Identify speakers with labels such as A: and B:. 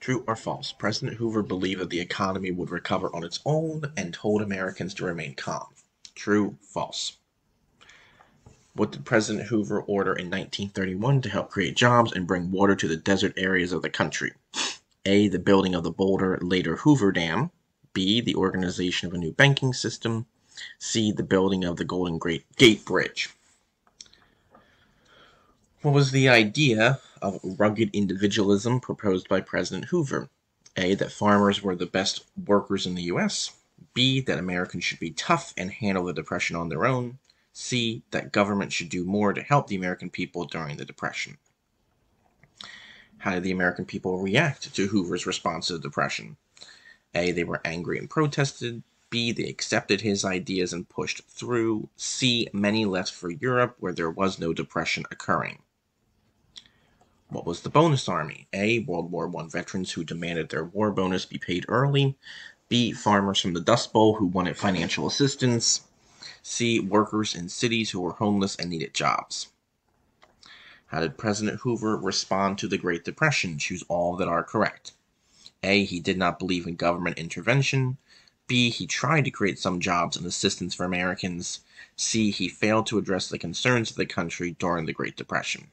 A: True or false? President Hoover believed that the economy would recover on its own and told Americans to remain calm. True, false. What did President Hoover order in 1931 to help create jobs and bring water to the desert areas of the country? A. The building of the Boulder, later Hoover Dam. B. The organization of a new banking system. C. The building of the Golden Gate Bridge. What was the idea of rugged individualism proposed by President Hoover? A. That farmers were the best workers in the U.S. B. That Americans should be tough and handle the Depression on their own. C. That government should do more to help the American people during the Depression. How did the American people react to Hoover's response to the Depression? A. They were angry and protested. B. They accepted his ideas and pushed through. C. Many left for Europe where there was no depression occurring. What was the bonus army? A. World War I veterans who demanded their war bonus be paid early. B. Farmers from the Dust Bowl who wanted financial assistance. C. Workers in cities who were homeless and needed jobs. How did President Hoover respond to the Great Depression? Choose all that are correct. A. He did not believe in government intervention. B. He tried to create some jobs and assistance for Americans. C. He failed to address the concerns of the country during the Great Depression.